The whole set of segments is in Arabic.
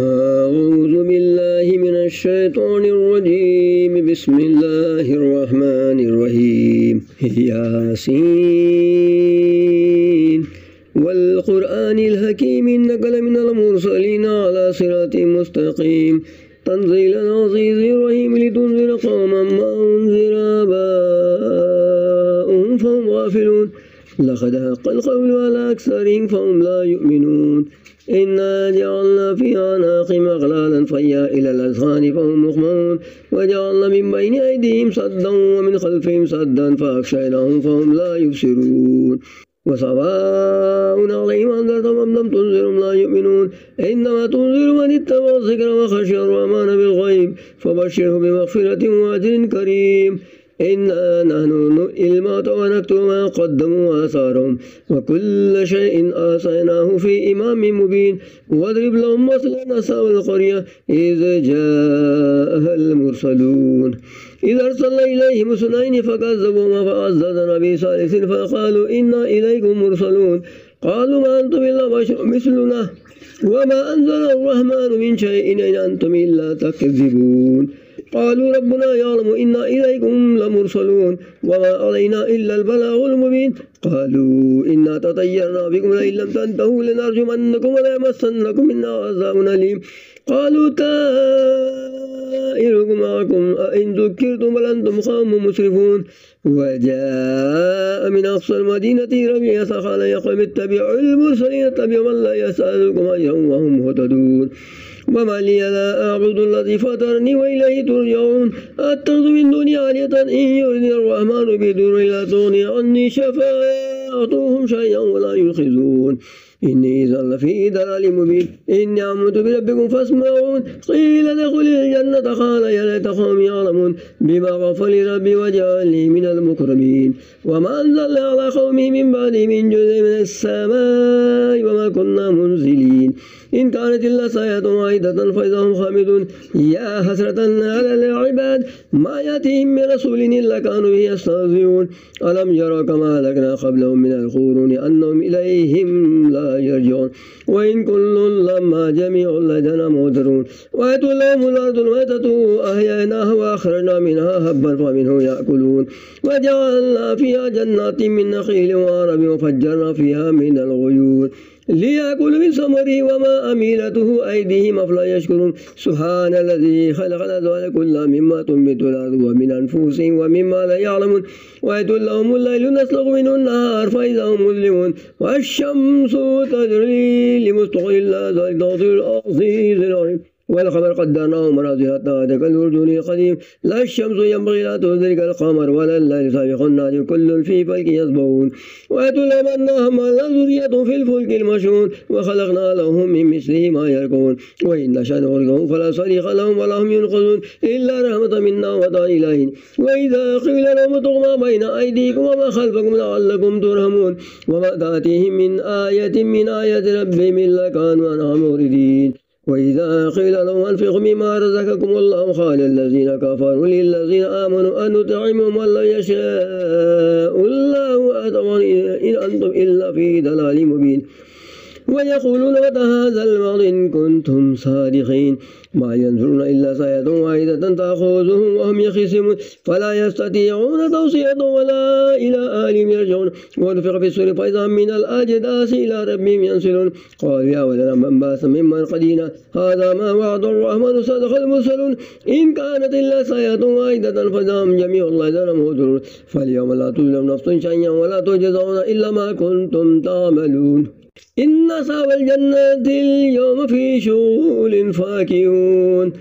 أعوذ بالله من الشيطان الرجيم بسم الله الرحمن الرحيم ياسين والقرآن الحكيم إنك لمن المرسلين على صراط مستقيم تنزيل العزيز الرحيم لتنذر قوما ما أنذر آباؤهم فهم غافلون لقد حق القول على أكثرهم فهم لا يؤمنون إنا جعلنا في أعناقهم أغلالا فهي إلى الأذقان فهم مقمحون وجعلنا من بين أيديهم سدا ومن خلفهم سدا فأغشيناهم فهم لا يبصرون وسواء عليهم أنذرتهم أم لم تنذرهم لا يؤمنون إنما تنذر من اتبع الذكر وخشي الرحمن بالغيب فبشره بمغفرة وأجر كريم إنا نحن نحيي الموتى ونكتب ما قدموا وآثارهم وكل شيء آتيناه في إمام مبين واضرب لهم مثلا أصحاب القرية إذ جاءها المرسلون إذ أرسلنا إليهم اثنين فكذبوهما فعززنا بثالث فقالوا إنا إليكم مرسلون قالوا ما أنتم إلا بشر مثلنا وما أنزل الرحمن من شيء إن أنتم إلا تكذبون قالوا ربنا يعلم إنا إليكم لمرسلون وما علينا إلا البلاغ المبين قالوا إنا تطيرنا بكم لئن لم تنتهوا لنرجمنكم وليمسنكم منا عذاب أليم قالوا طائركم معكم أئن ذكرتم بل أنتم قوم مسرفون وجاء من أقصى المدينة رجل يسعى يا قوم اتبعوا المرسلين اتبعوا من لا يسألكم أجرا وهم مهتدون وما لي لا أعبد الذي فطرني وإليه ترجعون أتخذ من دونه آلهة إن يردني الرحمن بضر لا تغني عني شفاعتهم شيئا ولا ينقذون إني إذا لفي ضلال مبين إني آمنت بربكم فاسمعون قيل ادخل الجنة قال يا ليت قومي يعلمون بما غفر لي ربي وجعلني من المكرمين وما أنزلنا على قومه من بعده من جزء من السماء وما كنا منزلين إن كانت إلا صيحة واحدة فإذا هم خامدون يا حسرة على العباد ما يأتيهم من رسول إلا كانوا به يستهزئون ألم يروا كما أهلكنا قبلهم من القرون أنهم إليهم لا يرجعون وإن كل لما جميع لدينا محضرون وآتوا لهم الأرض الميتة أحييناها وأخرجنا منها حبا فمنه يأكلون وجعلنا فيها جنات من نخيل وعنب وفجرنا فيها من العيون ليأكلوا من ثمره وما أميلته أيديهم أفلا يشكرون سبحان الذي خلق الأزواج كلها مما تنبت الأرض ومن أنفسهم ومما لا يعلمون وآتوا لهم الليل نسلخ منه النهار فإذا هم مظلمون والشمس تجري لمستقر لها ذلك تقدير العزيز العليم والقمر قدرناه منازل حتى عاد كالأرجون القديم لا الشمس ينبغي لا تدرك القمر ولا الليل سابق النهار كل في فلك يسبحون ويتلمناهم على ذرية في الفلك المشحون وخلقنا لهم من مثله ما يركبون وإن نشأ نغرقهم فلا صريخ لهم ولا هم ينقذون إلا رحمة منا ومتاع إلى وإذا قيل لهم اتقوا ما بين أيديكم وما خلفكم لعلكم ترحمون وما تأتيهم من آية من آيات ربهم إلا كانوا عنها معرضين وإذا قيل لهم أنفقوا مما رزقكم الله قال الذين كفروا للذين آمنوا أن نطعم من لا يشاء الله أطعموا إن أنتم إلا في ضلال مبين ويقولون متى هذا الوعد إن كنتم صادقين ما ينظرون إلا صيحة واحدة تأخذهم وهم يخصمون فلا يستطيعون توصية ولا إلى أهلهم يرجعون ونفخ في الصور فإذا من الأجداث إلى ربهم ينسلون قالوا يا ولنا من بعث من مرقدنا هذا ما وعد الرحمن صدق المرسلون إن كانت إلا صيحة واحدة فإذا هم جميع لدينا محضرون فاليوم لا تظلم نفس شيئا ولا تجزون إلا ما كنتم تعملون إن أصحاب الجنة اليوم في شغل فاكهون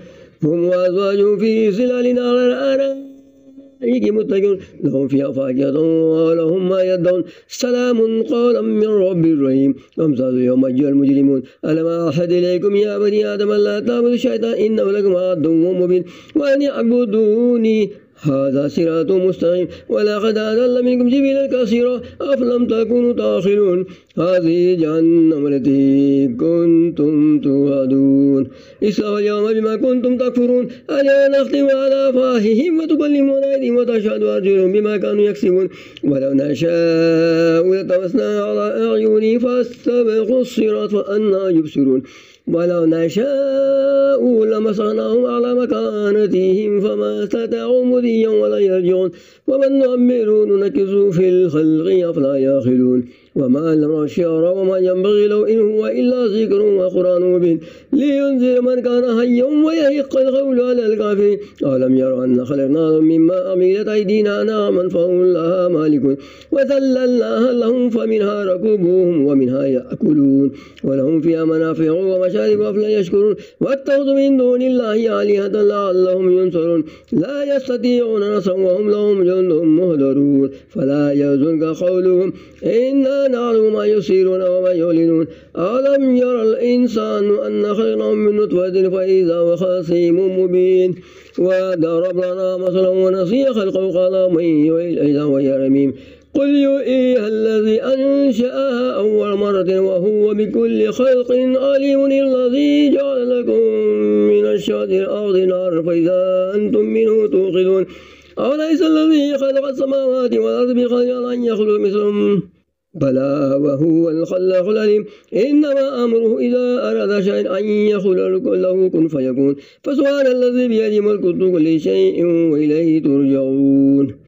هم وأزواجهم في ظلال على الأرائك متكئون لهم فيها فاكهة ولهم ما يدعون سلام قولا من رب رحيم وامتازوا يوم أيها المجرمون ألم أعهد إليكم يا بني آدم لا تعبدوا الشيطان إنه لكم عدو مبين وأن اعبدوني هذا صراط مستقيم ولقد أضل منكم جبلا كثيرا أفلم تكونوا تعقلون هذه جهنم التي كنتم توعدون اصلوا اليوم بما كنتم تكفرون اليوم نختم على أفواههم وتكلمنا أيديهم وتشهد أرجلهم بما كانوا يكسبون ولو نشاء لطمسنا على أعينهم فاستبقوا الصراط فأنى يبصرون ولو نشاء لمسخناهم على مكانتهم فما استطاعوا مضيا ولا يرجعون ومن نؤمره ننكسه في الخلق أفلا يعقلون وما لم الشعر وما ينبغي له إن هو إلا ذكر وقرآن مبين لينذر من كان حيا ويحق القول على الكافرين أولم يروا أن خلقناهم مما عملت أيدينا نعما فهم لها مالكون وذللناها لهم فمنها ركوبهم ومنها يأكلون ولهم فيها منافع ومشارب أفلا يشكرون واتخذوا من دون الله آلهة لعلهم ينصرون لا يستطيعون نصرا وهم لهم جند مهدرون فلا يحزنك قولهم إنا نعلم ما يسيرون وما يعلنون ألم يرى الإنسان أن خلقناه من نطفة فإذا هو خصيم مبين وضرب لنا مثلا ونسي خلقه قال من يحيي العظام وهي رميم قل يحييها الذي أنشأها أول مرة وهو بكل خلق عليم الذي جعل لكم من الشجر الأرض نارا فإذا أنتم منه توقدون أوليس الذي خلق السماوات والأرض بقادر أن يخلق مثلهم بلى وهو الخلاق العليم إنما أمره إذا أراد شيئا أن يقول له كن فيكون فسبحان الذي بيده ملك كل شيء وإليه ترجعون.